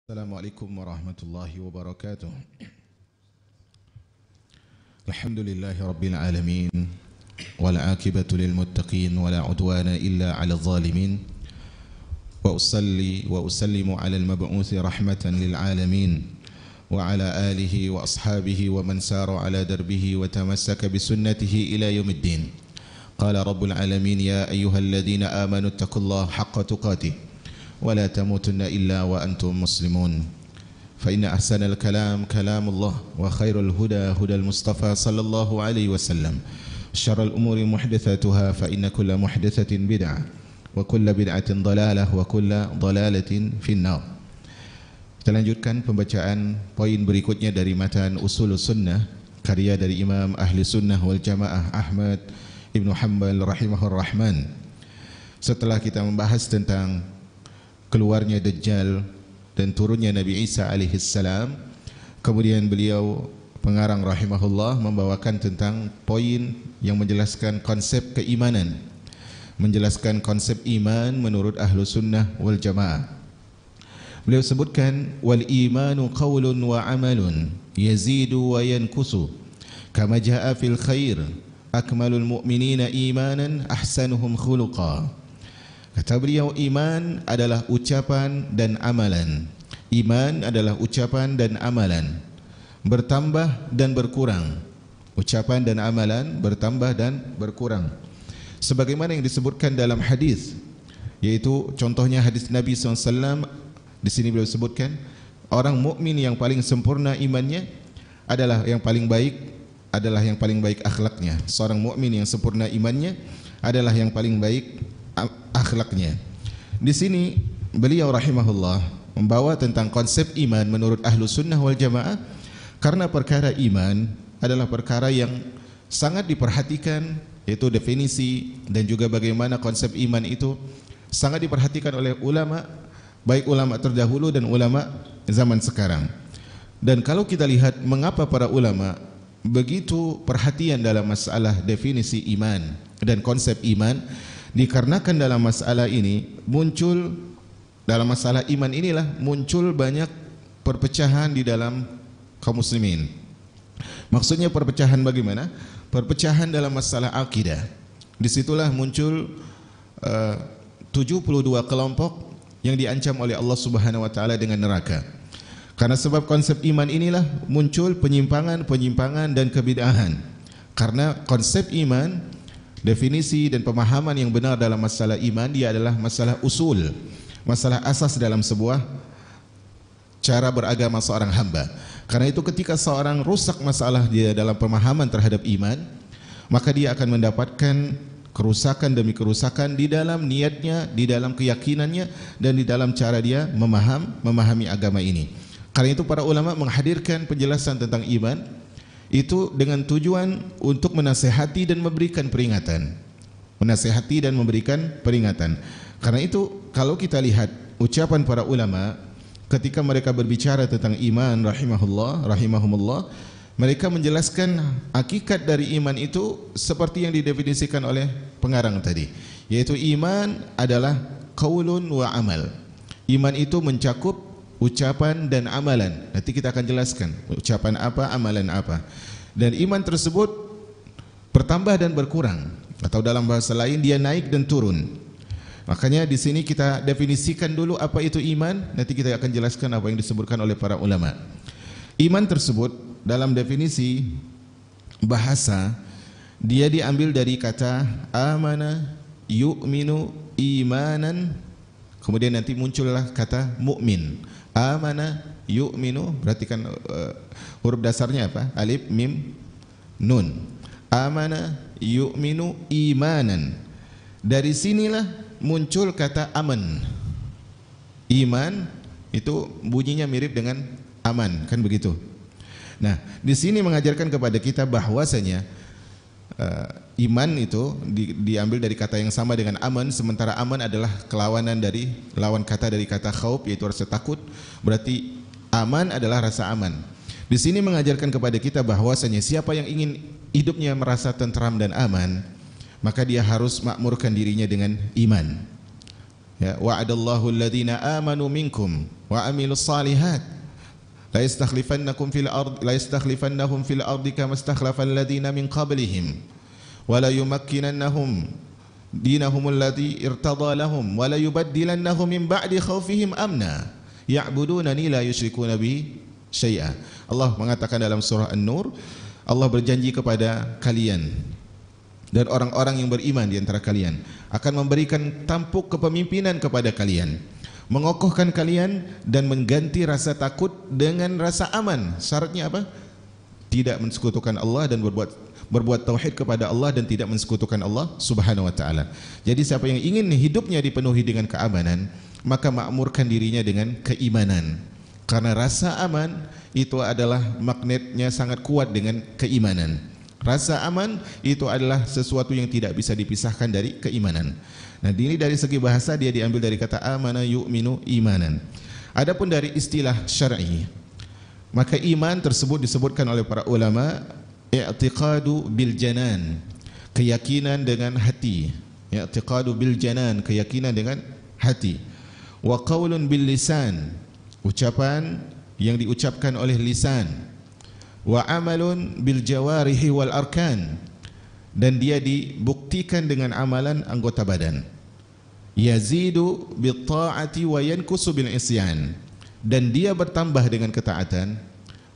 Assalamualaikum warahmatullahi wabarakatuh. Alhamdulillahi rabbil alamin wal aqibatu lil muttaqin wala udwana illa 'alal zalimin wa usalli wa usallimu 'alal mab'uuthi rahmatan lil alamin wa 'ala alihi wa ashabihi wa man sara 'ala darbihi wa tamassaka bi sunnatihi ila yaumiddin. Qala rabbul alamin ya ayyuhalladhina amanu taqullaha haqqa tuqatih ولا تموتن إلا وأنتم مسلمون فإن أحسن الكلام كلام الله وخير الهدى هدى المصطفى صلى الله عليه وسلم شر الأمور محدثاتها فإن كل محدثة بدعة وكل بدعة ضلالة وكل ضلالة في النار. Kita lanjutkan pembacaan poin berikutnya dari matan Usul Sunnah karya dari Imam Ahli Sunnah wal Jamaah Ahmad Ibn Hanbal rahimahur rahman. Setelah kita membahas tentang keluarnya Dajjal dan turunnya Nabi Isa alaihissalam, kemudian beliau pengarang rahimahullah membawakan tentang poin yang menjelaskan konsep keimanan, menjelaskan konsep iman menurut ahlu sunnah wal jamaah. Beliau sebutkan wal imanu qawlun wa amalun yazidu wa yankusu kama jaa fil khair akmalul mu'minina imanan ahsanuhum khuluqa. Kata beliau, iman adalah ucapan dan amalan. Iman adalah ucapan dan amalan, bertambah dan berkurang. Ucapan dan amalan bertambah dan berkurang. Sebagaimana yang disebutkan dalam hadis, yaitu contohnya hadis Nabi SAW. Di sini beliau sebutkan orang mukmin yang paling sempurna imannya adalah yang paling baik akhlaknya. Seorang mukmin yang sempurna imannya adalah yang paling baik akhlaknya. Di sini beliau rahimahullah membawa tentang konsep iman menurut ahlu sunnah wal jamaah, karena perkara iman adalah perkara yang sangat diperhatikan, yaitu definisi dan juga bagaimana konsep iman itu sangat diperhatikan oleh ulama, baik ulama terdahulu dan ulama zaman sekarang. Dan kalau kita lihat mengapa para ulama begitu perhatian dalam masalah definisi iman dan konsep iman, dikarenakan dalam masalah ini dalam masalah iman inilah muncul banyak perpecahan di dalam kaum muslimin. Maksudnya perpecahan bagaimana? Perpecahan dalam masalah akidah. Disitulah muncul 72 kelompok yang diancam oleh Allah Subhanahu wa taala dengan neraka. Karena sebab konsep iman inilah muncul penyimpangan dan kebid'ahan. Karena konsep iman, definisi dan pemahaman yang benar dalam masalah iman, dia adalah masalah usul, masalah asas dalam sebuah cara beragama seorang hamba. Karena itu ketika seorang rusak masalah dia dalam pemahaman terhadap iman, maka dia akan mendapatkan kerusakan demi kerusakan di dalam niatnya, di dalam keyakinannya, dan di dalam cara dia memahami agama ini. Karena itu para ulama menghadirkan penjelasan tentang iman itu dengan tujuan untuk menasihati dan memberikan peringatan. Menasihati dan memberikan peringatan. Karena itu kalau kita lihat ucapan para ulama ketika mereka berbicara tentang iman rahimahumullah, mereka menjelaskan hakikat dari iman itu seperti yang didefinisikan oleh pengarang tadi, yaitu iman adalah qaulun wa amal. Iman itu mencakup ucapan dan amalan. Nanti kita akan jelaskan ucapan apa, amalan apa. Dan iman tersebut bertambah dan berkurang, atau dalam bahasa lain dia naik dan turun. Makanya di sini kita definisikan dulu apa itu iman. Nanti kita akan jelaskan apa yang disebutkan oleh para ulama. Iman tersebut dalam definisi bahasa dia diambil dari kata amana yu'minu imanan, kemudian nanti muncullah kata mukmin. Amana yu'minu, perhatikan huruf dasarnya apa? Alif, mim, nun. Amana yu'minu imanan. Dari sinilah muncul kata aman. Iman itu bunyinya mirip dengan aman, kan begitu? Nah, di sini mengajarkan kepada kita bahwasanya iman itu diambil dari kata yang sama dengan aman, sementara aman adalah kelawanan dari lawan kata dari kata khauf, yaitu rasa takut. Berarti aman adalah rasa aman. Di sini mengajarkan kepada kita bahwasanya siapa yang ingin hidupnya merasa tentram dan aman, maka dia harus makmurkan dirinya dengan iman. Ya, wa'adallahu alladhina amanu minkum wa amilus salihat la yastakhlifannahum fil ardi kama istakhlafal ladzina min qablihim wa la yumakkinannahum dinahum alladzi irtada lahum wa la yubaddilannahum min ba'di khawfihim amna ya'budunani la yusyrikuna bi syai'a. Allah mengatakan dalam surah An-Nur, Allah berjanji kepada kalian dan orang-orang yang beriman di antara kalian akan memberikan tampuk kepemimpinan kepada kalian, mengokohkan kalian dan mengganti rasa takut dengan rasa aman. Syaratnya apa? Tidak mensekutukan Allah dan berbuat tauhid kepada Allah dan tidak mensekutukan Allah Subhanahu wa taala. Jadi siapa yang ingin hidupnya dipenuhi dengan keamanan, maka makmurkan dirinya dengan keimanan. Karena rasa aman itu adalah magnetnya sangat kuat dengan keimanan. Rasa aman itu adalah sesuatu yang tidak bisa dipisahkan dari keimanan. Nah, ini dari segi bahasa dia diambil dari kata amana yu'minu imanan. Adapun dari istilah syar'i, maka iman tersebut disebutkan oleh para ulama i'tiqadu bil janan, keyakinan dengan hati. I'tiqadu bil janan, keyakinan dengan hati. Wa qaulun bil lisan, ucapan yang diucapkan oleh lisan. Wa amalun bil jawarihi wal arkan, dan dia dibuktikan dengan amalan anggota badan. Yazidu bit ta'ati wa yankusu bil isyan, dan dia bertambah dengan ketaatan,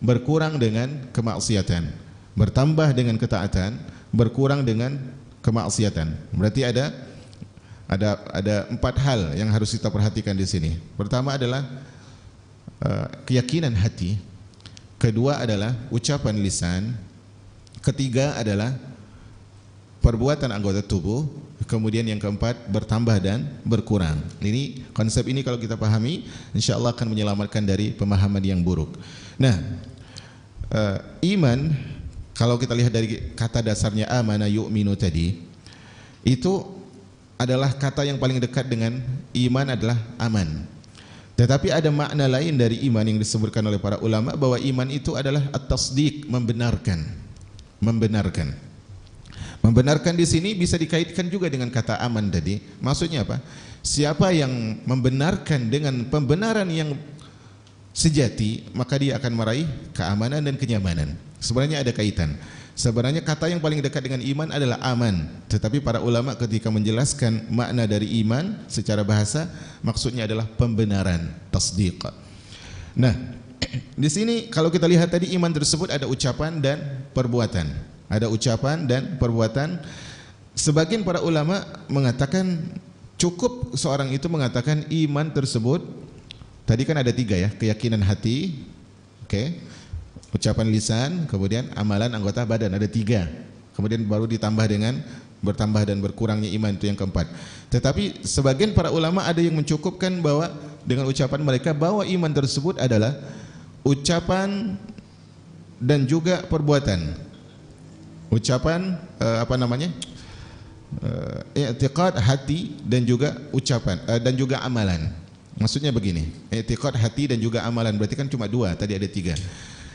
berkurang dengan kemaksiatan. Bertambah dengan ketaatan, berkurang dengan kemaksiatan. Berarti ada 4 hal yang harus kita perhatikan di sini. Pertama adalah keyakinan hati, kedua adalah ucapan lisan, ketiga adalah perbuatan anggota tubuh, kemudian yang keempat bertambah dan berkurang. Ini konsep ini kalau kita pahami, insyaallah akan menyelamatkan dari pemahaman yang buruk. Nah, iman kalau kita lihat dari kata dasarnya amana yu'minu tadi, itu adalah kata yang paling dekat dengan iman adalah aman. Tetapi ada makna lain dari iman yang disebutkan oleh para ulama, bahwa iman itu adalah at-tasdiq, membenarkan. Membenarkan di sini bisa dikaitkan juga dengan kata aman tadi. Maksudnya apa? Siapa yang membenarkan dengan pembenaran yang sejati, maka dia akan meraih keamanan dan kenyamanan. Sebenarnya ada kaitan. Sebenarnya kata yang paling dekat dengan iman adalah aman, tetapi para ulama ketika menjelaskan makna dari iman secara bahasa, maksudnya adalah pembenaran, tasdiq. Nah, di sini kalau kita lihat tadi, iman tersebut ada ucapan dan perbuatan. Ada ucapan dan perbuatan. Sebagian para ulama mengatakan cukup seorang itu mengatakan iman tersebut, tadi kan ada 3 ya, keyakinan hati, ucapan lisan, kemudian amalan anggota badan, ada 3. Kemudian baru ditambah dengan bertambah dan berkurangnya iman, itu yang keempat. Tetapi sebagian para ulama ada yang mencukupkan bahwa dengan ucapan mereka bahwa iman tersebut adalah ucapan dan juga perbuatan. Ucapan i'tiqad hati dan juga ucapan dan juga amalan. Maksudnya begini, i'tiqad hati dan juga amalan, berarti kan cuma 2, tadi ada 3.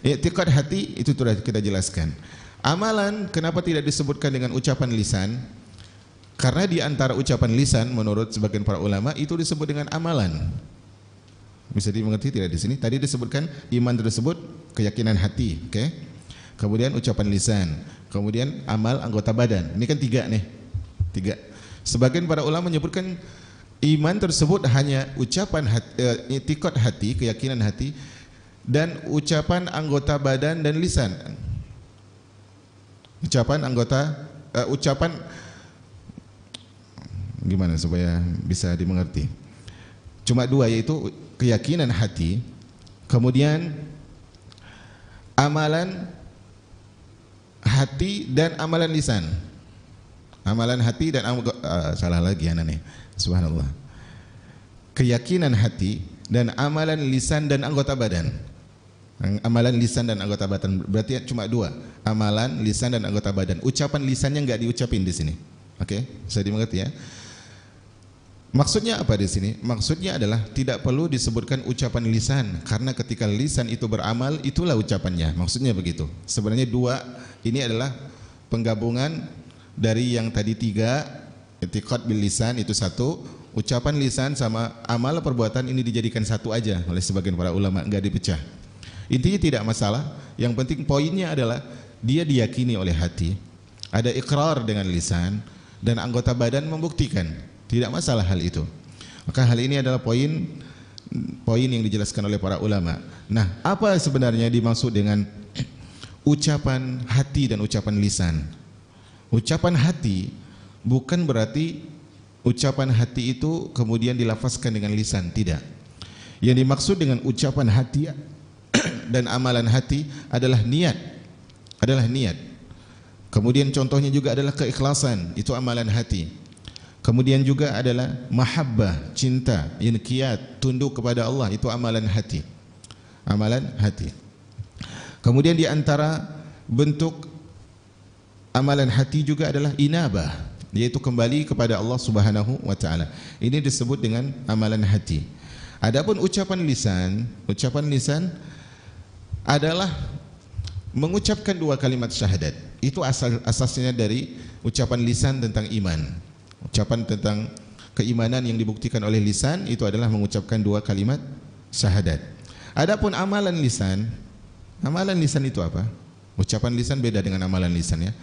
I'tiqad hati itu sudah kita jelaskan. Amalan kenapa tidak disebutkan dengan ucapan lisan? Karena di antara ucapan lisan menurut sebagian para ulama itu disebut dengan amalan. Bisa dimengerti tidak di sini? Tadi disebutkan iman tersebut keyakinan hati, kemudian ucapan lisan, kemudian amal anggota badan. Ini kan 3 nih. 3. Sebagian para ulama menyebutkan iman tersebut hanya ucapan hati, i'tiqad hati, keyakinan hati, dan ucapan anggota badan dan lisan. Ucapan gimana supaya bisa dimengerti? Cuma 2, yaitu keyakinan hati, kemudian amalan hati dan amalan lisan. Amalan hati dan salah lagi anak nih. Subhanallah. Keyakinan hati dan amalan lisan dan anggota badan. Amalan lisan dan anggota badan berarti cuma 2, amalan lisan dan anggota badan. Ucapan lisannya enggak diucapin di sini. Bisa dimengerti ya? Maksudnya apa di sini? Maksudnya adalah tidak perlu disebutkan ucapan lisan, karena ketika lisan itu beramal, itulah ucapannya. Maksudnya begitu. Sebenarnya 2 ini adalah penggabungan dari yang tadi 3, i'tiqad bil lisan itu 1, Ucapan lisan sama amal perbuatan ini dijadikan satu aja oleh sebagian para ulama, enggak dipecah. Intinya tidak masalah, yang penting poinnya adalah dia diyakini oleh hati, ada ikrar dengan lisan, dan anggota badan membuktikan. Tidak masalah hal itu. Maka hal ini adalah poin yang dijelaskan oleh para ulama. Nah, apa sebenarnya dimaksud dengan ucapan hati dan ucapan lisan? Ucapan hati bukan berarti ucapan hati itu kemudian dilafazkan dengan lisan, tidak. Yang dimaksud dengan ucapan hati dan amalan hati adalah niat. Kemudian contohnya juga adalah keikhlasan, itu amalan hati. Kemudian juga adalah mahabbah, cinta, inqiyad, tunduk kepada Allah, itu amalan hati. Amalan hati. Kemudian di antara bentuk amalan hati juga adalah inabah, yaitu kembali kepada Allah Subhanahu wa taala. Ini disebut dengan amalan hati. Adapun ucapan lisan adalah mengucapkan dua kalimat syahadat. Itu asasnya dari ucapan lisan tentang iman. Ucapan tentang keimanan yang dibuktikan oleh lisan itu adalah mengucapkan dua kalimat syahadat. Adapun amalan lisan itu apa? Ucapan lisan beda dengan amalan lisan, ya.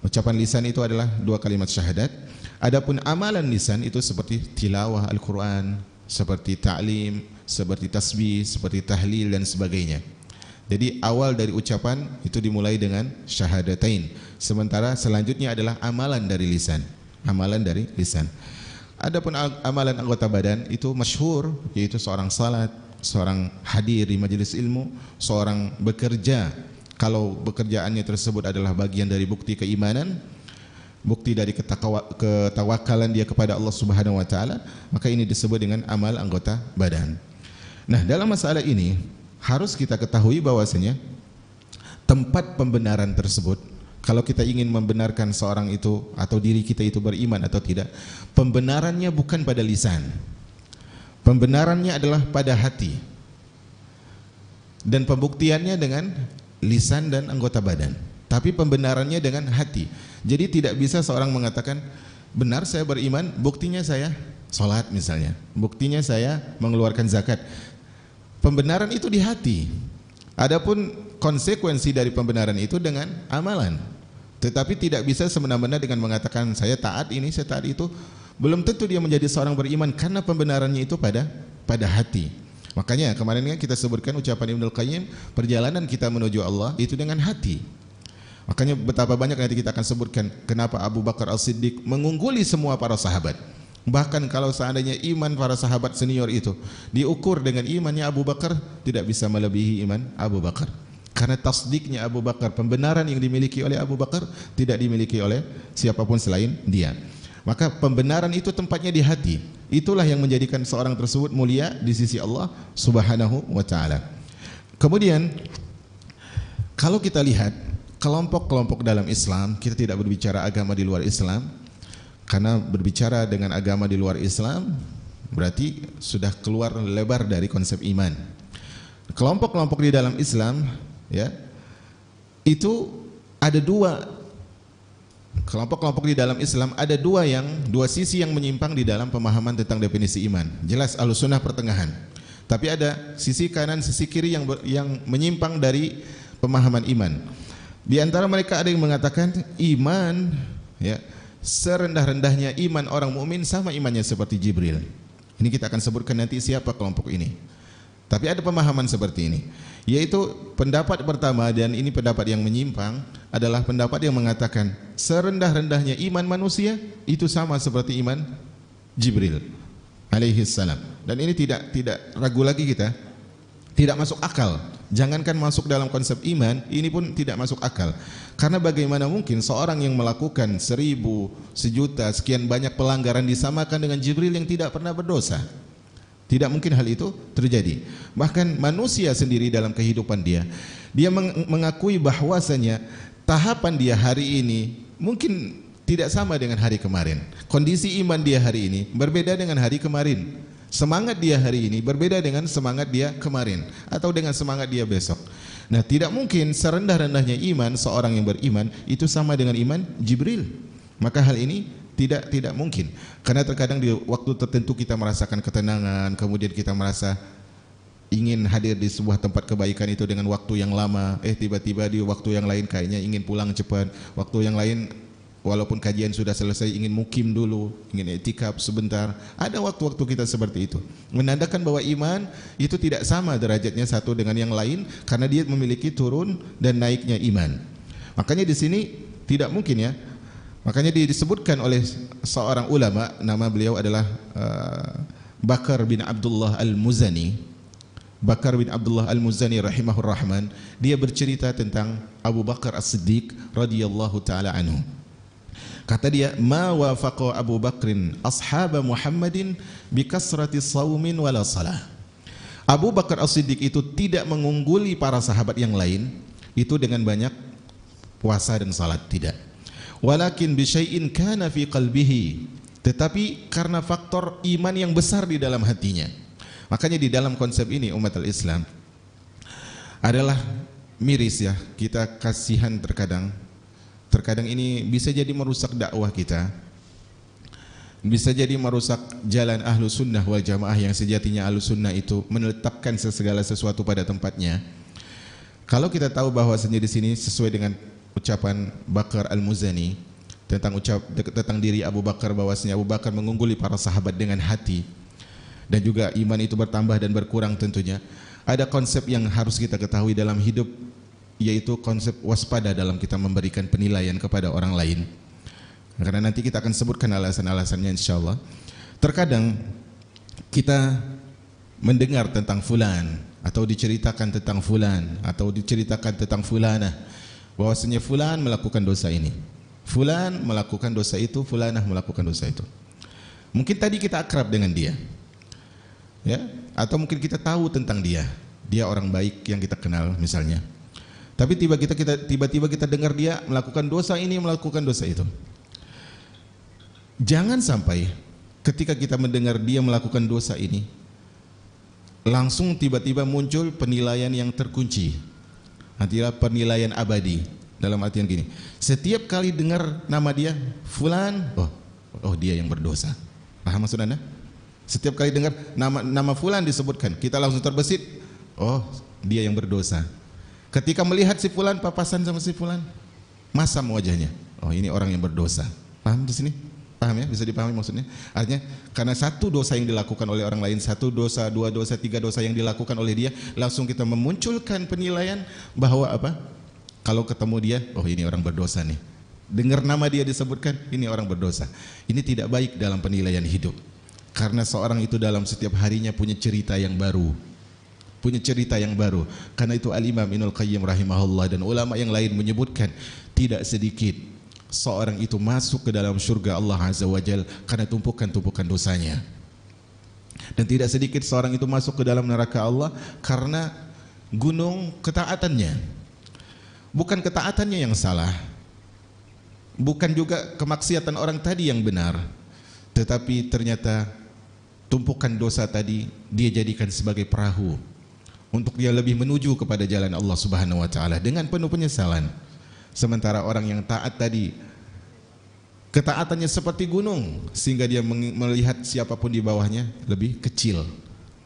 Ucapan lisan itu adalah dua kalimat syahadat. Adapun amalan lisan itu seperti tilawah Al-Quran, seperti ta'lim, seperti tasbih, seperti tahlil dan sebagainya. Jadi awal dari ucapan itu dimulai dengan syahadatain. Sementara selanjutnya adalah amalan dari lisan. Adapun amalan anggota badan itu masyhur, yaitu seorang salat, seorang hadir di majelis ilmu, seorang bekerja. Kalau pekerjaannya tersebut adalah bagian dari bukti keimanan, bukti dari ketawakalan dia kepada Allah Subhanahu wa taala, maka ini disebut dengan amal anggota badan. Nah, dalam masalah ini harus kita ketahui bahwasanya tempat pembenaran tersebut, kalau kita ingin membenarkan seorang itu atau diri kita itu beriman atau tidak, pembenarannya bukan pada lisan. Pembenarannya adalah pada hati. Dan pembuktiannya dengan lisan dan anggota badan, tapi pembenarannya dengan hati. Jadi tidak bisa seorang mengatakan benar saya beriman, buktinya saya salat misalnya, buktinya saya mengeluarkan zakat. Pembenaran itu di hati. Adapun konsekuensi dari pembenaran itu dengan amalan. Tetapi tidak bisa semena-mena dengan mengatakan saya taat ini, saya taat itu. Belum tentu dia menjadi seorang beriman karena pembenarannya itu pada hati. Makanya kemarin kita sebutkan ucapan Ibnul Qayyim, perjalanan kita menuju Allah itu dengan hati. Makanya betapa banyak nanti kita akan sebutkan kenapa Abu Bakar As-Siddiq mengungguli semua para sahabat. Bahkan kalau seandainya iman para sahabat senior itu diukur dengan imannya Abu Bakar, tidak bisa melebihi iman Abu Bakar. Karena tasdiknya Abu Bakar, pembenaran yang dimiliki oleh Abu Bakar tidak dimiliki oleh siapapun selain dia. Maka pembenaran itu tempatnya di hati. Itulah yang menjadikan seorang tersebut mulia di sisi Allah Subhanahu wa taala. Kemudian kalau kita lihat kelompok-kelompok dalam Islam, kita tidak berbicara agama di luar Islam. Karena berbicara dengan agama di luar Islam berarti sudah keluar lebar dari konsep iman. Kelompok-kelompok di dalam Islam, ya, itu ada dua. Kelompok-kelompok di dalam Islam ada dua sisi yang menyimpang di dalam pemahaman tentang definisi iman. Jelas Ahlussunnah pertengahan. Tapi ada sisi kanan, sisi kiri yang menyimpang dari pemahaman iman. Di antara mereka ada yang mengatakan iman, ya, serendah-rendahnya iman orang mukmin sama imannya seperti Jibril. Ini kita akan sebutkan nanti siapa kelompok ini. Tapi ada pemahaman seperti ini, yaitu pendapat pertama, dan ini pendapat yang menyimpang, adalah pendapat yang mengatakan serendah-rendahnya iman manusia itu sama seperti iman Jibril alaihi salam. Dan ini tidak ragu lagi kita, tidak masuk akal. Jangankan masuk dalam konsep iman, ini pun tidak masuk akal. Karena bagaimana mungkin seorang yang melakukan 1000, 1.000, sekian banyak pelanggaran disamakan dengan Jibril yang tidak pernah berdosa? Tidak mungkin hal itu terjadi. Bahkan manusia sendiri dalam kehidupan dia mengakui bahwasanya tahapan dia hari ini mungkin tidak sama dengan hari kemarin. Kondisi iman dia hari ini berbeda dengan hari kemarin. Semangat dia hari ini berbeda dengan semangat dia kemarin atau dengan semangat dia besok. Nah, tidak mungkin serendah-rendahnya iman seorang yang beriman itu sama dengan iman Jibril. Maka hal ini Tidak mungkin. Karena terkadang di waktu tertentu kita merasakan ketenangan, kemudian kita merasa ingin hadir di sebuah tempat kebaikan itu dengan waktu yang lama, tiba-tiba di waktu yang lain kayaknya ingin pulang cepat, waktu yang lain walaupun kajian sudah selesai ingin mukim dulu, ingin i'tikaf sebentar. Ada waktu-waktu kita seperti itu. Menandakan bahwa iman itu tidak sama derajatnya satu dengan yang lain karena dia memiliki turun dan naiknya iman. Makanya di sini tidak mungkin ya. Makanya disebutkan oleh seorang ulama, nama beliau adalah Bakar bin Abdullah Al-Muzani. Bakar bin Abdullah Al-Muzani rahimahur rahman, dia bercerita tentang Abu Bakar As-Siddiq radhiyallahu taala anhu. Kata dia, "Ma wafaqa Abu Bakrin ashab Muhammadin bi kasrati shaumin wala salah." Abu Bakar As-Siddiq itu tidak mengungguli para sahabat yang lain itu dengan banyak puasa dan salat, tidak. Walakin bi syai'in kana fi qalbihi, tetapi karena faktor iman yang besar di dalam hatinya. Makanya di dalam konsep ini umat al-Islam adalah miris ya, kita kasihan terkadang ini bisa jadi merusak dakwah kita, bisa jadi merusak jalan ahlu sunnah wal jamaah yang sejatinya ahlu sunnah itu menetapkan segala sesuatu pada tempatnya. Kalau kita tahu bahwasanya di sini sesuai dengan ucapan Bakar Al-Muzani tentang diri Abu Bakar, bahwasanya Abu Bakar mengungguli para sahabat dengan hati dan juga iman itu bertambah dan berkurang tentunya. Ada konsep yang harus kita ketahui dalam hidup, yaitu konsep waspada dalam kita memberikan penilaian kepada orang lain. Karena nanti kita akan sebutkan alasan-alasannya insyaallah. Terkadang kita mendengar tentang fulan atau diceritakan tentang fulan atau diceritakan tentang fulanah, bahwasanya fulan melakukan dosa ini, fulan melakukan dosa itu, fulanah melakukan dosa itu. Mungkin tadi kita akrab dengan dia, ya, atau mungkin kita tahu tentang dia orang baik yang kita kenal misalnya. Tapi tiba-tiba kita dengar dia melakukan dosa ini, melakukan dosa itu. Jangan sampai ketika kita mendengar dia melakukan dosa ini, langsung tiba-tiba muncul penilaian yang terkunci. Artinya penilaian abadi, dalam artian gini, setiap kali dengar nama dia fulan, oh dia yang berdosa. Paham maksud Anda? Setiap kali dengar nama fulan disebutkan, kita langsung terbesit, oh dia yang berdosa. Ketika melihat si fulan papasan sama si fulan, masam wajahnya, oh ini orang yang berdosa. Paham di sini? Paham ya? Bisa dipahami maksudnya? Artinya karena satu dosa yang dilakukan oleh orang lain, satu dosa, dua dosa, tiga dosa yang dilakukan oleh dia, langsung kita memunculkan penilaian bahwa apa? Kalau ketemu dia, oh ini orang berdosa nih. Dengar nama dia disebutkan, ini orang berdosa. Ini tidak baik dalam penilaian hidup. Karena seorang itu dalam setiap harinya punya cerita yang baru. Punya cerita yang baru. Karena itu Al-Imam Ibnul Qayyim rahimahullah dan ulama yang lain menyebutkan, tidak sedikit seorang itu masuk ke dalam surga Allah Azza wa Jalla karena tumpukan-tumpukan dosanya. Dan tidak sedikit seorang itu masuk ke dalam neraka Allah karena gunung ketaatannya. Bukan ketaatannya yang salah, bukan juga kemaksiatan orang tadi yang benar, tetapi ternyata tumpukan dosa tadi dia jadikan sebagai perahu untuk dia lebih menuju kepada jalan Allah Subhanahu wa taala dengan penuh penyesalan. Sementara orang yang taat tadi, ketaatannya seperti gunung sehingga dia melihat siapapun di bawahnya lebih kecil.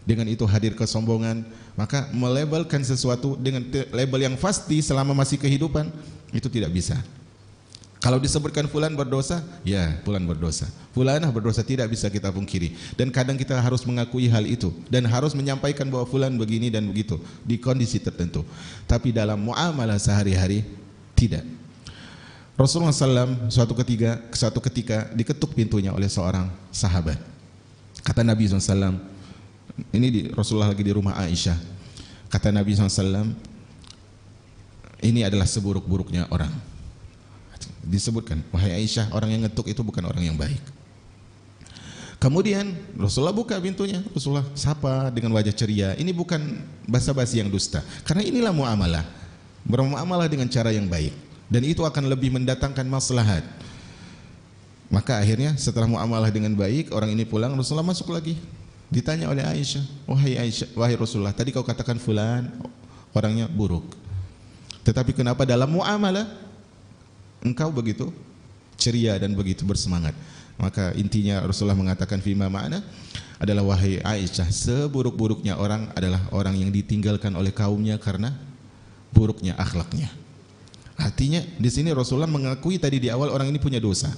Dengan itu hadir kesombongan, maka melabelkan sesuatu dengan label yang pasti selama masih kehidupan itu tidak bisa. Kalau disebutkan fulan berdosa, ya fulan berdosa, fulanah berdosa, tidak bisa kita pungkiri. Dan kadang kita harus mengakui hal itu dan harus menyampaikan bahwa fulan begini dan begitu di kondisi tertentu. Tapi dalam muamalah sehari-hari tidak. Rasulullah SAW suatu ketika diketuk pintunya oleh seorang sahabat. Kata Nabi SAW, ini Rasulullah lagi di rumah Aisyah. Kata Nabi SAW, ini adalah seburuk-buruknya orang. Disebutkan, wahai Aisyah, orang yang ngetuk itu bukan orang yang baik. Kemudian Rasulullah buka pintunya, Rasulullah sapa dengan wajah ceria. Ini bukan basa-basi yang dusta, karena inilah muamalah. Bermuamalah dengan cara yang baik, dan itu akan lebih mendatangkan maslahat. Maka akhirnya setelah muamalah dengan baik, orang ini pulang, Rasulullah masuk lagi. Ditanya oleh Aisyah, wahai Rasulullah, tadi kau katakan fulan orangnya buruk, tetapi kenapa dalam muamalah engkau begitu ceria dan begitu bersemangat? Maka intinya Rasulullah mengatakan fima ma'na adalah, wahai Aisyah, seburuk-buruknya orang adalah orang yang ditinggalkan oleh kaumnya karena buruknya akhlaknya. Artinya di sini Rasulullah mengakui tadi di awal orang ini punya dosa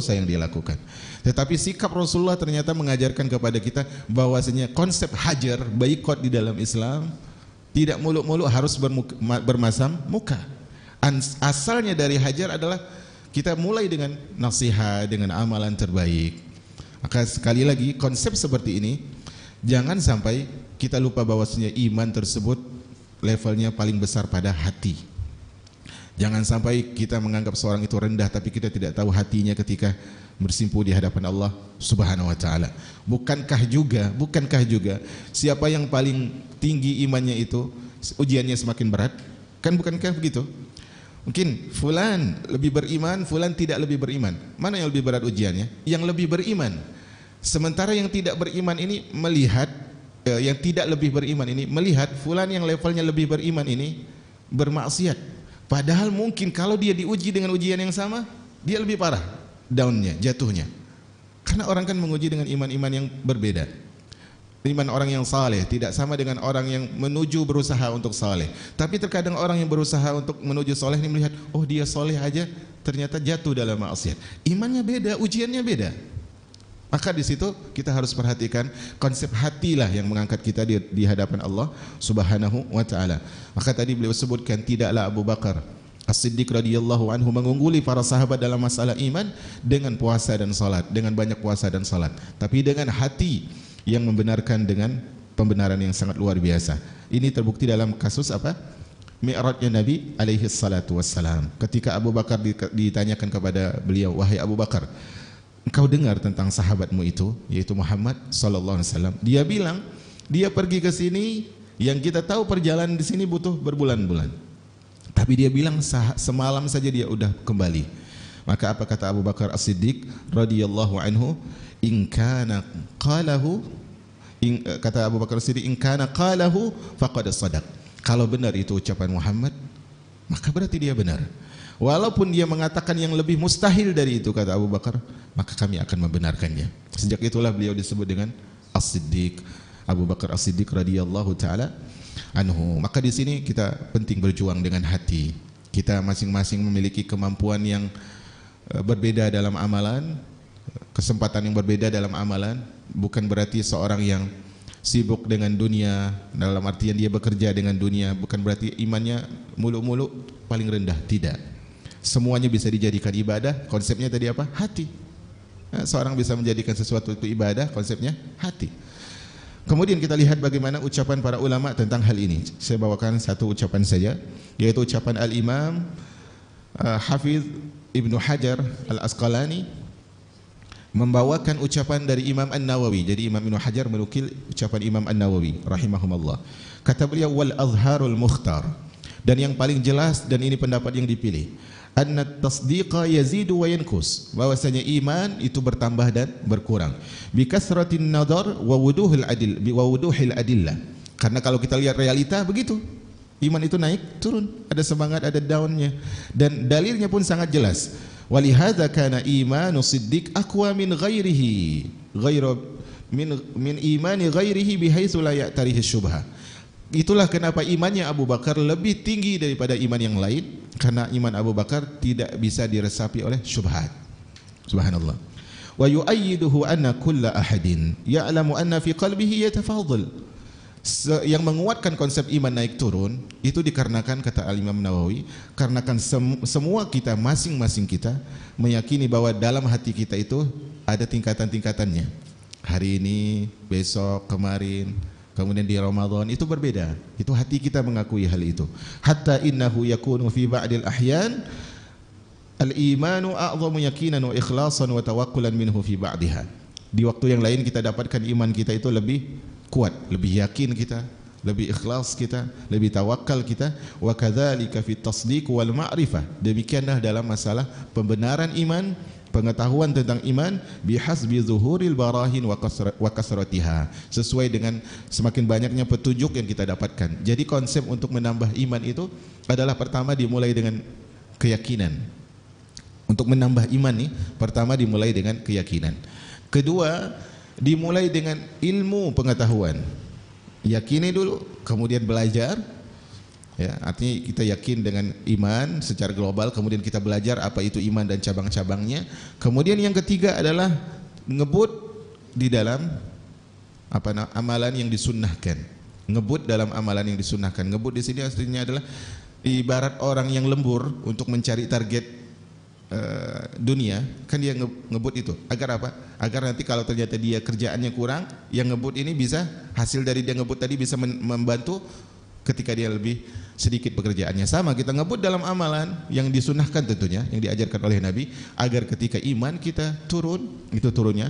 yang dia lakukan. Tetapi sikap Rasulullah ternyata mengajarkan kepada kita bahwasanya konsep hajar, boikot di dalam Islam tidak muluk-muluk harus bermasam muka. Asalnya dari hajar adalah kita mulai dengan nasihat, dengan amalan terbaik. Maka sekali lagi konsep seperti ini jangan sampai kita lupa bahwasanya iman tersebut levelnya paling besar pada hati. Jangan sampai kita menganggap seorang itu rendah tapi kita tidak tahu hatinya ketika bersimpu di hadapan Allah Subhanahu wa taala. Bukankah juga siapa yang paling tinggi imannya itu ujiannya semakin berat? Kan bukankah begitu? Mungkin fulan lebih beriman, fulan tidak lebih beriman. Mana yang lebih berat ujiannya? Yang lebih beriman. Sementara yang tidak beriman ini melihat yang tidak lebih beriman ini melihat fulan yang levelnya lebih beriman ini bermaksiat. Padahal mungkin kalau dia diuji dengan ujian yang sama, dia lebih parah downnya, jatuhnya. Karena orang kan menguji dengan iman-iman yang berbeda. Iman orang yang saleh tidak sama dengan orang yang menuju berusaha untuk saleh. Tapi terkadang orang yang berusaha untuk menuju saleh ini melihat, oh dia saleh aja ternyata jatuh dalam maksiat. Imannya beda, ujiannya beda. Maka di situ kita harus perhatikan konsep hatilah yang mengangkat kita di hadapan Allah Subhanahu wa taala. Maka tadi beliau sebutkan tidaklah Abu Bakar As-Siddiq radhiyallahu anhu mengungguli para sahabat dalam masalah iman dengan puasa dan salat, dengan banyak puasa dan salat, tapi dengan hati yang membenarkan dengan pembenaran yang sangat luar biasa. Ini terbukti dalam kasus apa? Mi'rajnya Nabi alaihi salatu wassalam. Ketika Abu Bakar ditanyakan kepada beliau, wahai Abu Bakar, engkau dengar tentang sahabatmu itu, yaitu Muhammad sallallahu alaihi wasallam. Dia bilang, dia pergi ke sini, yang kita tahu perjalanan di sini butuh berbulan-bulan. Tapi dia bilang semalam saja dia udah kembali. Maka apa kata Abu Bakar As-Siddiq radhiyallahu anhu? Kata Abu Bakar As-Siddiq, in kana qalahu faqad shadaq. Kalau benar itu ucapan Muhammad, maka berarti dia benar. Walaupun dia mengatakan yang lebih mustahil dari itu, kata Abu Bakar, maka kami akan membenarkannya. Sejak itulah beliau disebut dengan As-Siddiq, Abu Bakar As-Siddiq radhiyallahu taala anhu. Maka di sini kita penting berjuang dengan hati. Kita masing-masing memiliki kemampuan yang berbeda dalam amalan, kesempatan yang berbeda dalam amalan. Bukan berarti seorang yang sibuk dengan dunia, dalam artian dia bekerja dengan dunia, bukan berarti imannya muluk-muluk paling rendah, tidak. Semuanya bisa dijadikan ibadah. Konsepnya tadi apa? Hati. Seorang bisa menjadikan sesuatu itu ibadah, konsepnya hati. Kemudian kita lihat bagaimana ucapan para ulama tentang hal ini. Saya bawakan satu ucapan saja, yaitu ucapan Al-Imam Hafiz Ibnu Hajar Al-Asqalani membawakan ucapan dari Imam An-Nawawi. Jadi Imam Ibnu Hajar menukil ucapan Imam An-Nawawi rahimahumullah. Kata beliau, wal azharul mukhtar, dan yang paling jelas, dan ini pendapat yang dipilih, anna tasdiqa yazidu wa yankus, bahwasanya iman itu bertambah dan berkurang, bi kasratin nadar wa wuduhil adillah. Karena kalau kita lihat realita begitu, iman itu naik turun, ada semangat, ada downnya, dan dalilnya pun sangat jelas. Walihadza kana imanu siddiq aqwa min ghairihi min imani ghairihi bihaitsu la ya'tarihi syubhah. Itulah kenapa imannya Abu Bakar lebih tinggi daripada iman yang lain, karena iman Abu Bakar tidak bisa diresapi oleh syubhat. Subhanallah. Wa yu'ayyiduhu anna kulla ahadin ya'lamu anna fi qalbihi yatafadhal. Yang menguatkan konsep iman naik turun itu dikarenakan, kata Al-Imam Nawawi, karenakan semua kita, masing-masing kita meyakini bahwa dalam hati kita itu ada tingkatan-tingkatannya. Hari ini, besok, kemarin, kemudian di Ramadan itu berbeda. Itu hati kita mengakui hal itu. Hatta innahu yakunu fi ba'dil ahyan al-imanu a'zamu yaqinan wa ikhlasan wa tawakkulan minhu fi ba'diha. Di waktu yang lain kita dapatkan iman kita itu lebih kuat, lebih yakin kita, lebih ikhlas kita, lebih tawakal kita. Wa kadzalika fit tasdiq wal ma'rifah. Demikianlah dalam masalah pembenaran iman, pengetahuan tentang iman, bihasbi zuhuril barahin wa kasratiha, sesuai dengan semakin banyaknya petunjuk yang kita dapatkan. Jadi konsep untuk menambah iman itu adalah pertama dimulai dengan keyakinan. Untuk Untuk menambah iman nih, pertama dimulai dengan keyakinan. Kedua, dimulai dengan ilmu pengetahuan. Yakini dulu, kemudian belajar. Ya, artinya kita yakin dengan iman secara global, kemudian kita belajar apa itu iman dan cabang-cabangnya. Kemudian yang ketiga adalah ngebut di dalam amalan yang disunnahkan. Ngebut dalam amalan yang disunnahkan. Ngebut di sini artinya adalah ibarat orang yang lembur untuk mencari target dunia, kan dia ngebut itu agar apa? Agar nanti kalau ternyata dia kerjaannya kurang, yang ngebut ini bisa, hasil dari dia ngebut tadi bisa membantu ketika dia lebih sedikit pekerjaannya. Sama, kita ngebut dalam amalan yang disunahkan tentunya, yang diajarkan oleh Nabi, agar ketika iman kita turun, itu turunnya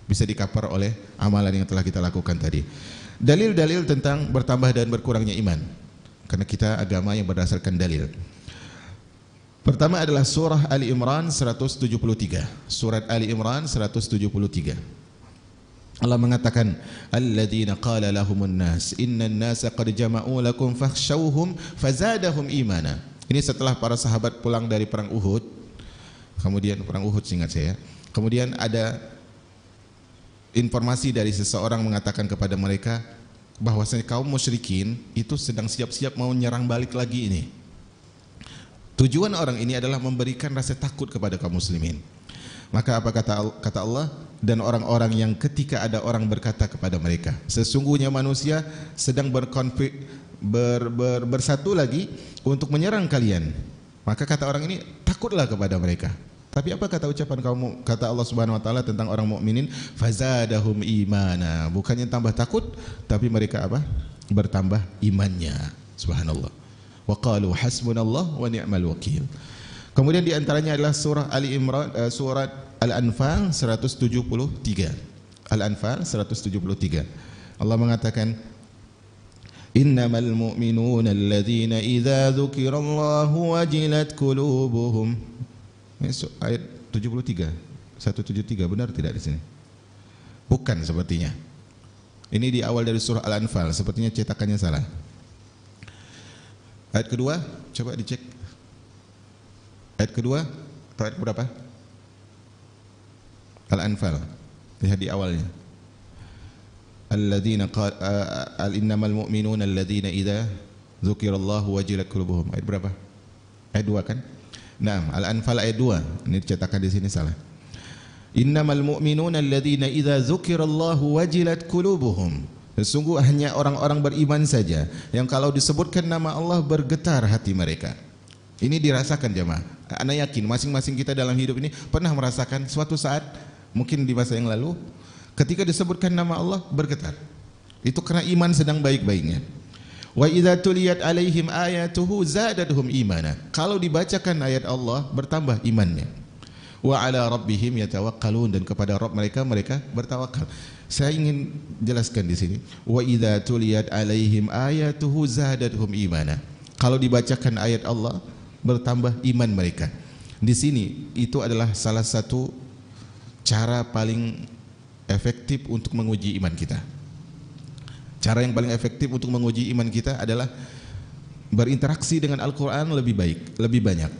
bisa dikapar oleh amalan yang telah kita lakukan tadi. Dalil-dalil tentang bertambah dan berkurangnya iman, karena kita agama yang berdasarkan dalil. Pertama adalah surah Ali Imran 173. Surat Ali Imran 173. Allah mengatakan, alladzina qala lahumun nas innan nasa qad jama'u lakum fakhshawhum fazadahum imana. Ini setelah para sahabat pulang dari perang Uhud. Kemudian perang Uhud, seingat saya. Kemudian ada informasi dari seseorang mengatakan kepada mereka bahwasanya kaum musyrikin itu sedang siap-siap mau nyerang balik lagi ini. Tujuan orang ini adalah memberikan rasa takut kepada kaum muslimin. Maka apa kata Allah? Dan orang-orang yang ketika ada orang berkata kepada mereka, sesungguhnya manusia sedang bersatu lagi untuk menyerang kalian. Maka kata orang ini, takutlah kepada mereka. Tapi apa kata ucapan kata Allah Subhanahu wa taala tentang orang mukminin? Fazadahum imana. Bukannya tambah takut, tapi mereka apa? Bertambah imannya. Subhanallah. Wa qalu hasbunallah wa ni'mal wakil. Kemudian di antaranya adalah surah Ali Imran, surat Al-Anfal 173. Al-Anfal 173. Allah mengatakan, innamal mu'minuna alladzina idza dzukirallahu wajilat qulubuhum. Ayat 73. 173 benar tidak di sini? Bukan sepertinya. Ini di awal dari surah Al-Anfal, sepertinya cetakannya salah. Ayat kedua, coba dicek. Ayat kedua atau ayat berapa? Al-Anfal. Lihat di awalnya. Alladzina innamal mu'minuna alladzina idza dzukirallahu wajilat qulubuhum. Ayat berapa? Ayat 2 kan? Naam, Al-Anfal ayat 2. Ini dicetakan di sini salah. Innamal mu'minuna alladzina idza dzukirallahu wajilat qulubuhum. Sesungguhnya orang-orang beriman saja yang kalau disebutkan nama Allah bergetar hati mereka. Ini dirasakan jemaah. Ana yakin masing-masing kita dalam hidup ini pernah merasakan suatu saat, mungkin di masa yang lalu, ketika disebutkan nama Allah bergetar. Itu karena iman sedang baik-baiknya. Wa idza tuliyat alaihim ayatuhu zadatuhum imana. Kalau dibacakan ayat Allah bertambah imannya. Wa ala rabbihim yatawakkalun, dan kepada Rabb mereka bertawakal. Saya ingin jelaskan di sini. Wa idza tuliyat alaihim ayatuhu zadatuhum imana. Kalau dibacakan ayat Allah bertambah iman mereka. Di sini itu adalah salah satu cara paling efektif untuk menguji iman kita. Cara yang paling efektif untuk menguji iman kita adalah berinteraksi dengan Al-Quran lebih baik, lebih banyak.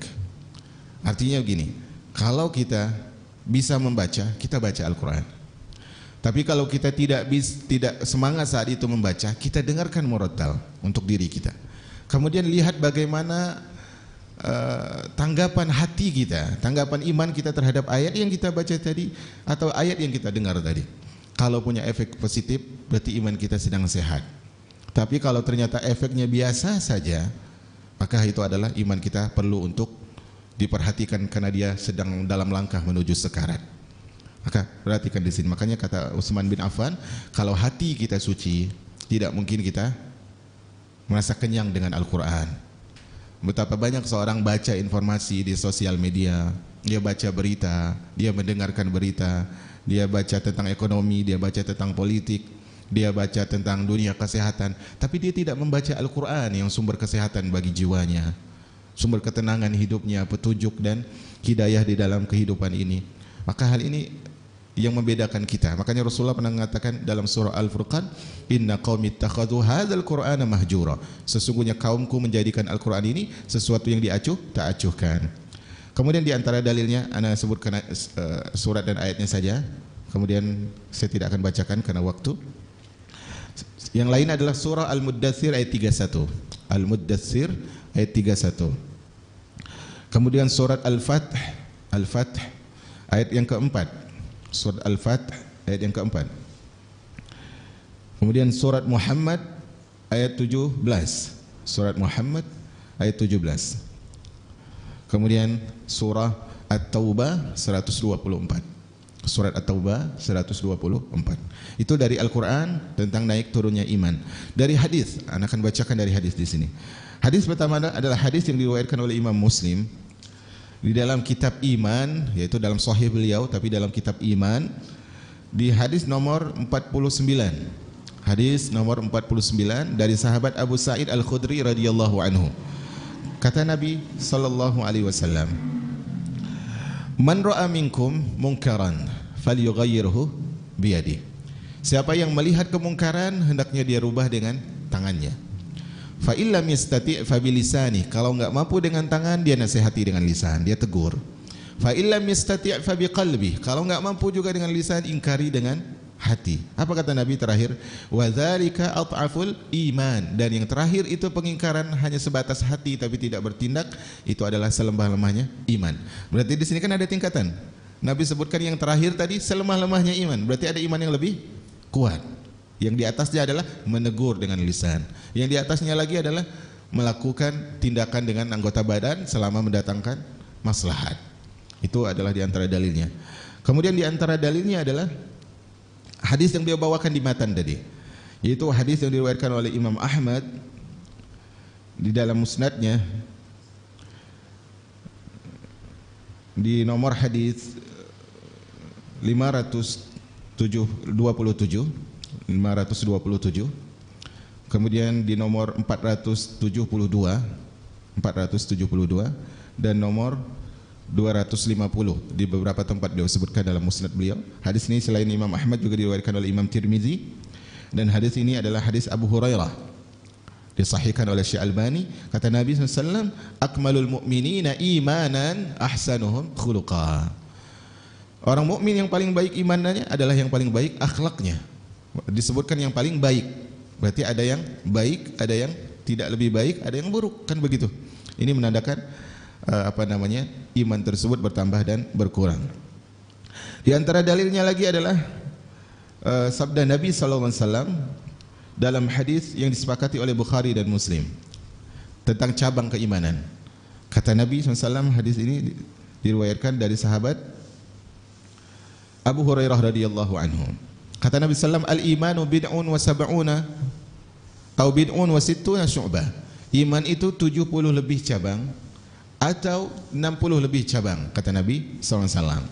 Artinya begini, kalau kita bisa membaca, kita baca Al-Quran. Tapi kalau kita tidak semangat saat itu membaca, kita dengarkan murattal untuk diri kita. Kemudian lihat bagaimana tanggapan hati kita, tanggapan iman kita terhadap ayat yang kita baca tadi atau ayat yang kita dengar tadi. Kalau punya efek positif, berarti iman kita sedang sehat. Tapi kalau ternyata efeknya biasa saja, maka itu adalah iman kita perlu untuk diperhatikan karena dia sedang dalam langkah menuju sekarat. Maka perhatikan di sini. Makanya kata Utsman bin Affan, kalau hati kita suci, tidak mungkin kita merasa kenyang dengan Al-Quran. Betapa banyak seorang baca informasi di sosial media, dia baca berita, dia mendengarkan berita, dia baca tentang ekonomi, dia baca tentang politik, dia baca tentang dunia kesehatan, tapi dia tidak membaca Al-Quran yang sumber kesehatan bagi jiwanya, sumber ketenangan hidupnya, petunjuk dan hidayah di dalam kehidupan ini. Maka hal ini yang membedakan kita. Makanya Rasulullah pernah mengatakan dalam surah Al-Furqan, inna qaumi ittakhadhu hadzal qur'ana mahjura. Sesungguhnya kaumku menjadikan Al-Quran ini sesuatu yang tak acuhkan. Kemudian di antara dalilnya ana sebutkan surat dan ayatnya saja. Kemudian saya tidak akan bacakan karena waktu. Yang lain adalah surah Al-Muddatsir ayat 31. Al-Muddatsir ayat 31. Kemudian surat Al-Fath ayat yang keempat. Surat Al-Fath ayat yang keempat. Kemudian surat Muhammad ayat 17. Surat Muhammad ayat 17. Kemudian surah At-Taubah 124. Surat At-Taubah 124. Itu dari Al-Quran tentang naik turunnya iman. Dari hadis, anak akan bacakan dari hadis di sini. Hadis pertama adalah hadis yang diriwayatkan oleh Imam Muslim di dalam kitab Iman, yaitu dalam Sahih beliau, tapi dalam kitab Iman di hadis nomor 49. Hadis nomor 49 dari sahabat Abu Sa'id Al-Khudri radhiyallahu anhu. Kata Nabi sallallahu alaihi wasallam, "Man ra'a minkum munkaran falyughayyirhu biyadihi." Siapa yang melihat kemungkaran hendaknya dia rubah dengan tangannya. Fa illam yastati' fa bilisani. Kalau enggak mampu dengan tangan, dia nasihati dengan lisan, dia tegur. Fa illam yastati' fa biqalbi. Kalau enggak mampu juga dengan lisan, ingkari dengan hati. Apa kata Nabi terakhir? Wa dzalika at'aful iman. Dan yang terakhir itu pengingkaran hanya sebatas hati tapi tidak bertindak, itu adalah selemah-lemahnya iman. Berarti di sini kan ada tingkatan. Nabi sebutkan yang terakhir tadi selemah-lemahnya iman. Berarti ada iman yang lebih kuat. Yang di atasnya adalah menegur dengan lisan. Yang di atasnya lagi adalah melakukan tindakan dengan anggota badan selama mendatangkan maslahat. Itu adalah di antara dalilnya. Kemudian di antara dalilnya adalah hadis yang beliau bawakan di matan tadi, yaitu hadis yang diriwayatkan oleh Imam Ahmad di dalam musnadnya di nomor hadis 527, kemudian di nomor 472 dan nomor 250 di beberapa tempat beliau sebutkan dalam musnad beliau. Hadis ini selain Imam Ahmad juga diriwayatkan oleh Imam Tirmizi, dan hadis ini adalah hadis Abu Hurairah, disahihkan oleh Syekh Albani. Kata Nabi SAW, akmalul mu'minina imanan ahsanuhum khuluqa. Orang mukmin yang paling baik imannya adalah yang paling baik akhlaknya. Disebutkan yang paling baik, berarti ada yang baik, ada yang tidak lebih baik, ada yang buruk, kan begitu. Ini menandakan iman tersebut bertambah dan berkurang. Di antara dalilnya lagi adalah sabda Nabi SAW dalam hadis yang disepakati oleh Bukhari dan Muslim tentang cabang keimanan. Kata Nabi SAW, hadis ini diriwayatkan dari sahabat Abu Hurairah radhiyallahu anhu. Kata Nabi SAW, al-imanu bid'un wa sab'una atau bid'un wa sittuna syu'bah. Iman itu 70 lebih cabang atau 60 lebih cabang, kata Nabi SAW.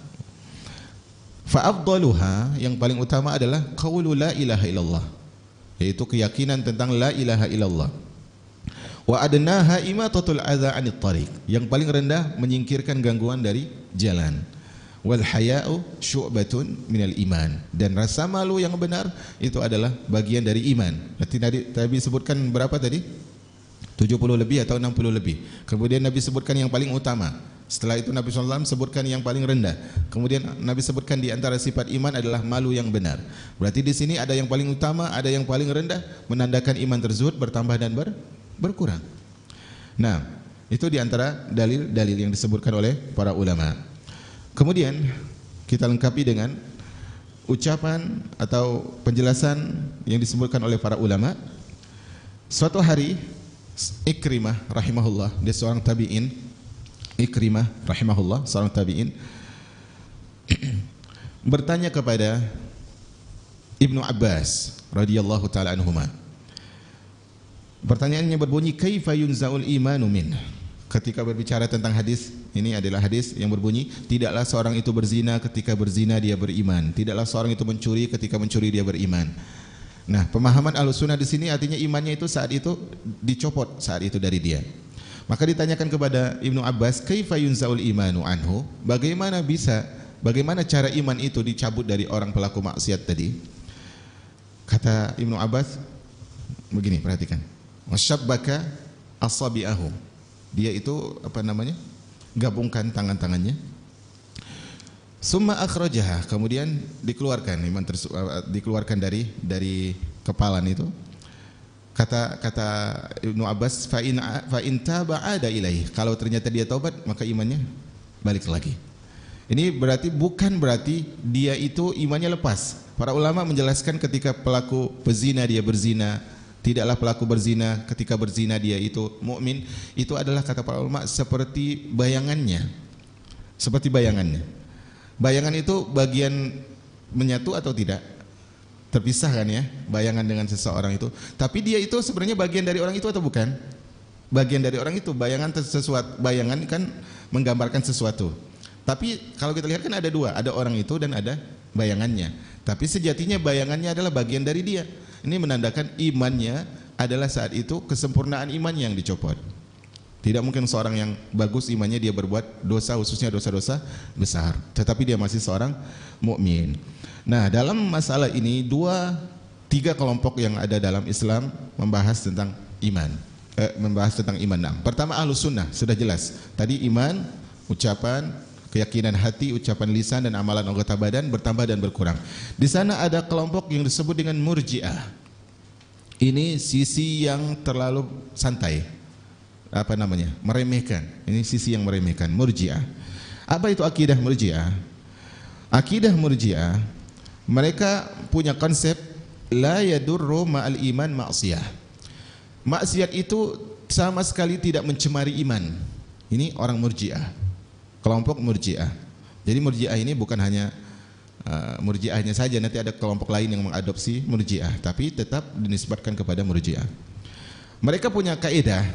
Fa'afdaluha, yang paling utama adalah qaulu la ilaha illallah, yaitu keyakinan tentang la ilaha illallah. Wa adnaha imatatul adza 'anit tariq, yang paling rendah menyingkirkan gangguan dari jalan. Wal haya'u syu'batun minal iman, dan rasa malu yang benar itu adalah bagian dari iman. Berarti Nabi sebutkan berapa tadi? 70 lebih atau 60 lebih. Kemudian Nabi sebutkan yang paling utama. Setelah itu Nabi SAW sebutkan yang paling rendah. Kemudian Nabi sebutkan di antara sifat iman adalah malu yang benar. Berarti di sini ada yang paling utama, ada yang paling rendah, menandakan iman tersebut bertambah dan berkurang. Nah, itu di antara dalil-dalil yang disebutkan oleh para ulama. Kemudian kita lengkapi dengan ucapan atau penjelasan yang disebutkan oleh para ulama. Suatu hari Ikrimah rahimahullah, dia seorang tabi'in. Ikrimah rahimahullah, seorang tabi'in, bertanya kepada Ibnu Abbas radhiyallahu taala anhuma. Pertanyaannya berbunyi, kaifa yunzaul imanu min? Ketika berbicara tentang hadis, ini adalah hadis yang berbunyi, tidaklah seorang itu berzina, ketika berzina dia beriman. Tidaklah seorang itu mencuri, ketika mencuri dia beriman. Nah, pemahaman Ahlussunnah di sini artinya imannya itu saat itu dicopot saat itu dari dia. Maka ditanyakan kepada Ibnu Abbas, kaifa yunzaul imanu anhu? Bagaimana cara iman itu dicabut dari orang pelaku maksiat tadi? Kata Ibnu Abbas begini, perhatikan. Wasyabbaka asabi'ahu. Dia itu gabungkan tangan-tangannya. Summa akhrajaha, kemudian dikeluarkan dikeluarkan dari kepalan itu. Kata Ibnu Abbas, fa in taba ada ilaih, kalau ternyata dia taubat maka imannya balik lagi. Ini bukan berarti dia itu imannya lepas. Para ulama menjelaskan ketika pelaku pezina dia berzina, tidaklah pelaku berzina ketika berzina dia itu mukmin, itu adalah kata para ulama seperti bayangannya. Seperti bayangannya. Bayangan itu bagian menyatu atau tidak? Terpisah kan ya, bayangan dengan seseorang itu. Tapi dia itu sebenarnya bagian dari orang itu atau bukan? Bagian dari orang itu. Bayangan kan menggambarkan sesuatu. Tapi kalau kita lihat kan ada dua, ada orang itu dan ada bayangannya. Tapi sejatinya bayangannya adalah bagian dari dia. Ini menandakan imannya adalah saat itu kesempurnaan imannya yang dicopot. Tidak mungkin seorang yang bagus imannya dia berbuat dosa, khususnya dosa-dosa besar, tetapi dia masih seorang mukmin. Nah, dalam masalah ini 3 kelompok yang ada dalam Islam membahas tentang iman. Pertama Ahlus Sunnah, sudah jelas. Tadi iman, ucapan, keyakinan hati, ucapan lisan dan amalan anggota badan bertambah dan berkurang. Di sana ada kelompok yang disebut dengan Murji'ah. Ini sisi yang terlalu santai. Meremehkan. Ini sisi yang meremehkan, Murji'ah. Apa itu akidah Murji'ah? Akidah Murji'ah, mereka punya konsep la yadurru ma'al iman ma'siyah. Maksiat itu sama sekali tidak mencemari iman. Ini orang Murji'ah, kelompok Murji'ah. Jadi Murji'ah ini bukan hanya Murji'ahnya saja, nanti ada kelompok lain yang mengadopsi Murji'ah, tapi tetap dinisbatkan kepada Murji'ah. Mereka punya kaidah.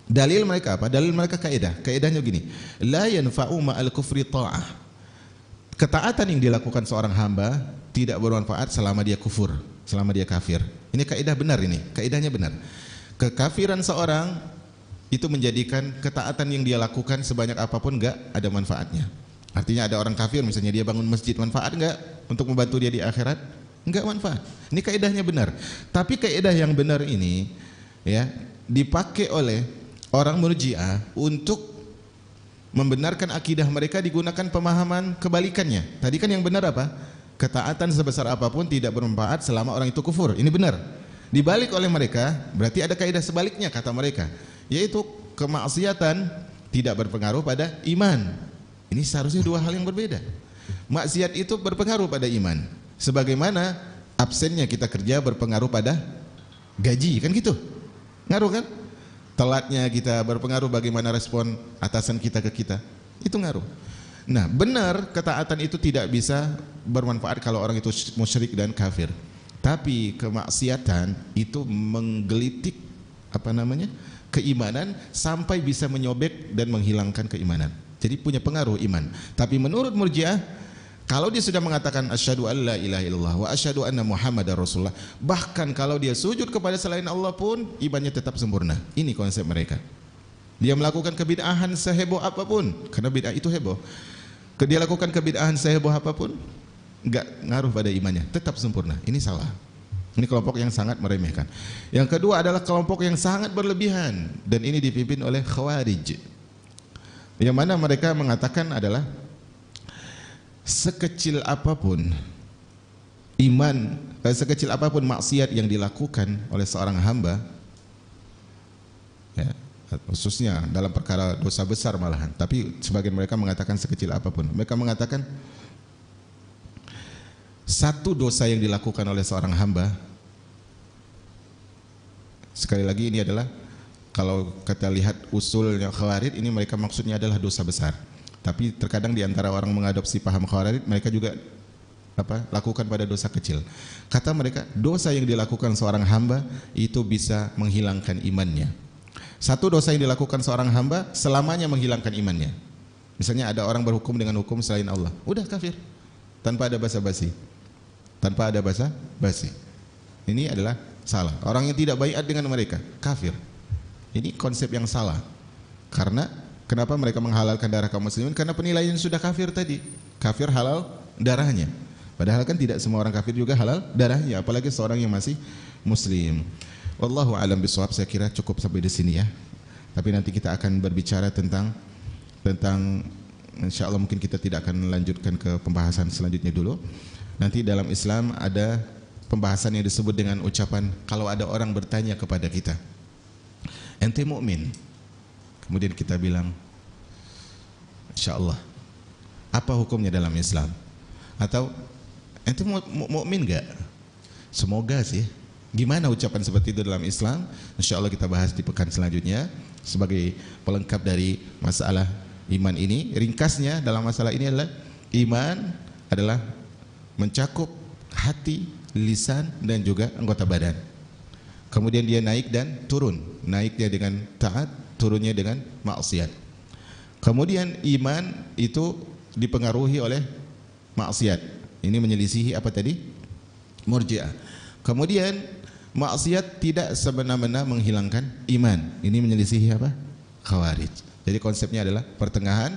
Dalil mereka apa? Dalil mereka kaidah. Kaidahnya begini, la yanfa'u ma'al kufri ta'ah. Ketaatan yang dilakukan seorang hamba tidak bermanfaat selama dia kufur, selama dia kafir. Ini kaidah benar, ini kaidahnya benar. Kekafiran seorang itu menjadikan ketaatan yang dia lakukan sebanyak apapun enggak ada manfaatnya. Artinya ada orang kafir misalnya dia bangun masjid, manfaat enggak untuk membantu dia di akhirat? Enggak manfaat. Ini kaidahnya benar. Tapi kaidah yang benar ini ya dipakai oleh orang Murji'ah untuk membenarkan akidah mereka, digunakan pemahaman kebalikannya. Tadi kan yang benar apa? Ketaatan sebesar apapun tidak bermanfaat selama orang itu kufur. Ini benar. Dibalik oleh mereka, berarti ada kaidah sebaliknya kata mereka, yaitu kemaksiatan tidak berpengaruh pada iman. Ini seharusnya dua hal yang berbeda. Maksiat itu berpengaruh pada iman, sebagaimana absennya kita kerja berpengaruh pada gaji, kan gitu? Ngaruh kan? Telatnya kita berpengaruh bagaimana respon atasan kita ke kita. Itu ngaruh. Nah, benar ketaatan itu tidak bisa bermanfaat kalau orang itu musyrik dan kafir. Tapi kemaksiatan itu menggelitik keimanan sampai bisa menyobek dan menghilangkan keimanan. Jadi punya pengaruh iman. Tapi menurut Murji'ah, kalau dia sudah mengatakan asyhadu alla ilaha illallah wa asyhadu anna muhammadar rasulullah, bahkan kalau dia sujud kepada selain Allah pun imannya tetap sempurna. Ini konsep mereka. Dia melakukan kebid'ahan seheboh apapun, karena bid'ah itu heboh. Dia lakukan kebid'ahan seheboh apapun, enggak ngaruh pada imannya, tetap sempurna. Ini salah. Ini kelompok yang sangat meremehkan. Yang kedua adalah kelompok yang sangat berlebihan, dan ini dipimpin oleh Khawarij. Yang mana mereka mengatakan adalah sekecil apapun sekecil apapun maksiat yang dilakukan oleh seorang hamba, ya, khususnya dalam perkara dosa besar malahan, tapi sebagian mereka mengatakan sekecil apapun. Mereka mengatakan satu dosa yang dilakukan oleh seorang hamba, sekali lagi ini adalah kalau kita lihat usulnya Khawarij, ini mereka maksudnya adalah dosa besar. Tapi terkadang di antara orang mengadopsi paham Khawarij, mereka juga lakukan pada dosa kecil. Kata mereka, dosa yang dilakukan seorang hamba itu bisa menghilangkan imannya. Satu dosa yang dilakukan seorang hamba selamanya menghilangkan imannya. Misalnya ada orang berhukum dengan hukum selain Allah, udah kafir, tanpa ada basa-basi. Tanpa ada basa-basi. Ini adalah salah. Orang yang tidak baiat dengan mereka, kafir. Ini konsep yang salah. Karena kenapa mereka menghalalkan darah kaum muslimin? Karena penilaian sudah kafir tadi. Kafir halal darahnya. Padahal kan tidak semua orang kafir juga halal darahnya, apalagi seorang yang masih muslim. Wallahu a'lam bishawab. Saya kira cukup sampai di sini ya. Tapi nanti kita akan berbicara tentang tentang, insya Allah mungkin kita tidak akan lanjutkan ke pembahasan selanjutnya dulu. Nanti dalam Islam ada pembahasan yang disebut dengan ucapan kalau ada orang bertanya kepada kita, ente mukmin? Kemudian kita bilang, insya Allah. Apa hukumnya dalam Islam? Atau ente mukmin enggak? Semoga sih. Gimana ucapan seperti itu dalam Islam? Insya Allah kita bahas di pekan selanjutnya sebagai pelengkap dari masalah iman ini. Ringkasnya dalam masalah ini adalah iman adalah mencakup hati, lisan dan juga anggota badan. Kemudian dia naik dan turun. Naiknya dengan taat, turunnya dengan maksiat. Kemudian iman itu dipengaruhi oleh maksiat. Ini menyelisihi apa tadi? Murji'ah. Kemudian maksiat tidak semena-mena menghilangkan iman. Ini menyelisihi apa? Khawarij. Jadi konsepnya adalah pertengahan.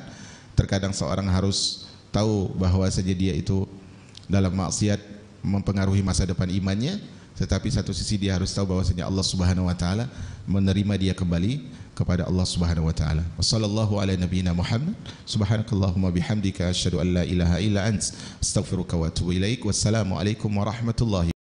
Terkadang seorang harus tahu bahwa saja dia itu dalam maksiat mempengaruhi masa depan imannya, tetapi satu sisi dia harus tahu bahwasanya Allah Subhanahu wa taala menerima dia kembali kepada Allah Subhanahu wa taala. Wassallallahu ala nabiyyina Muhammad. Subhanakallahumma bihamdika asyhadu an la ilaha illa ants, astaghfiruka wa atubu ilaik. Wassalamu alaikum warahmatullahi